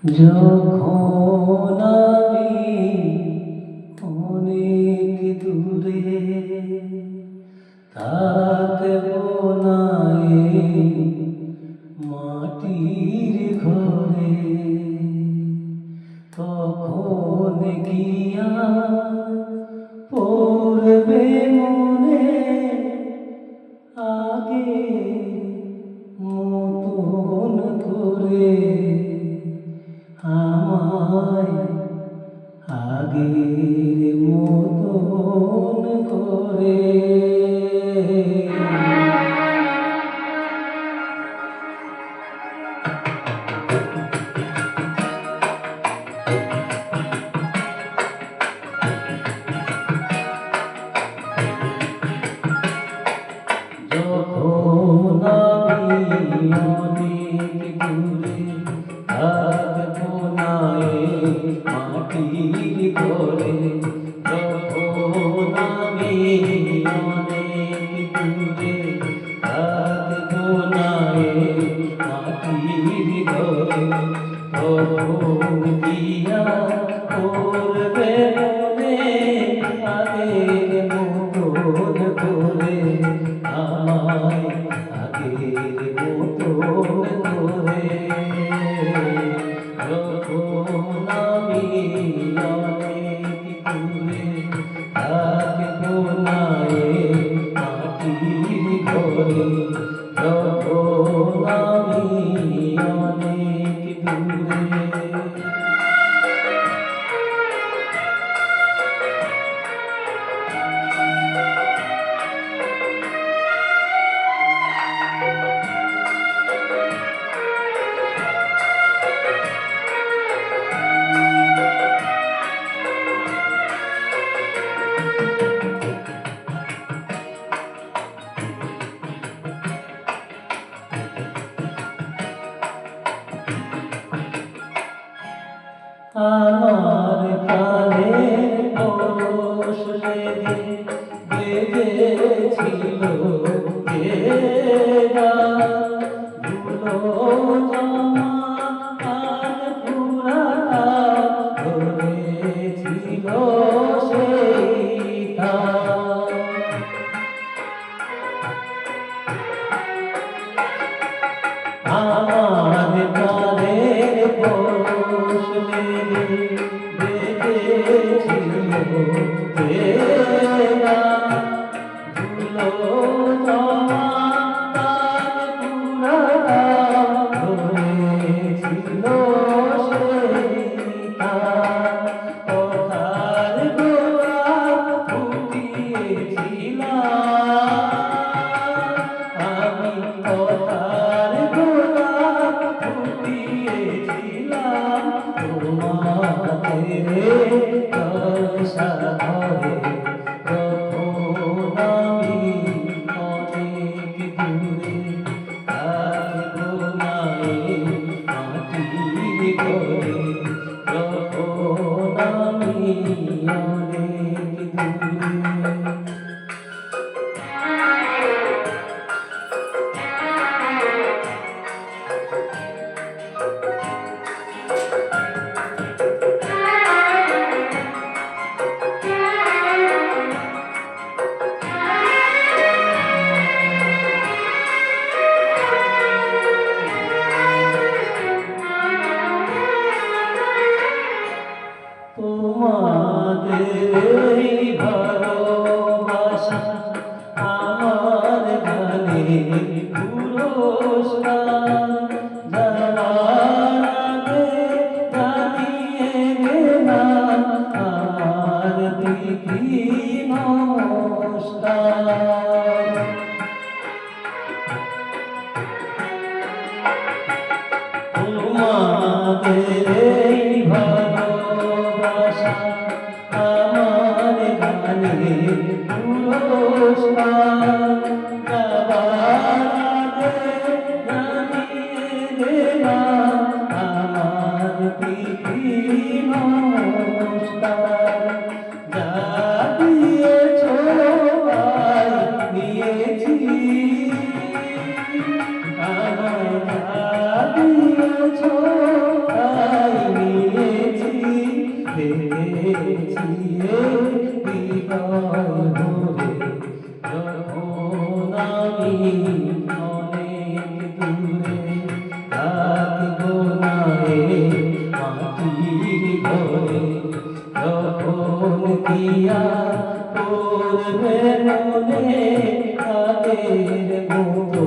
যখন আমি অনেক দূরে থাকবো না এই মাটির ঘরে, তখন গিয়া পড়বে মনে আগে মতন করে, আমায় আগের মতন করে। যখন আমি অনেক দূরে থাকবো না এই মাটির ঘরে, যখন আমি অনেক দূরে থাকবো না এই মাটির ঘরে, তখন গিয়া করবে মনে আগের মতন করে, আমায় আগের মতন করে। যখন আমি অনেক দূরে থাকবো না এই মাটির ঘরে, যখন আমি অনেক দূরে। আমার প্রাণের পরশ সেদিন বেজেছিল যে গান, ধুলো জমা আর পুরাটা ধরেছিল সেই তান। আমার প্রাণের পরশ বেজেছিল যে গান, ধুলো জমা তার পুরাটা ধরেছিল সেই তান। কথার গোলাপ ফুটিয়েছিলাম আমি, কথার গোলাপ ফুটিয়েছিলাম তোমাদের আশা ধরে। যখন আমি অনেক দূরে থাকবো না এই মাটির ঘরে, যখন আমি অনেক দূরে। তোমাদের এই ভালোবাসা আমার গানে পুরস্কার, যাওয়ার আগে জানিয়ে গেলাম আমার প্রীতি নমস্কার। তোমাদের এই ভালোবাসা আমার গানে পুরস্কার, যাবার আগে জানিয়ে গেলাম আমার প্রীতি নমস্কার। যা দিয়েছ তাই নিয়েছি, আমায় যা দিয়েছ তাই দেখেছি হৃদয় ভরে যখন আমি অনেক দূরে থাকবো না এ মাটির ঘরে যখন দিয়া পড়বে মনে আগের মতো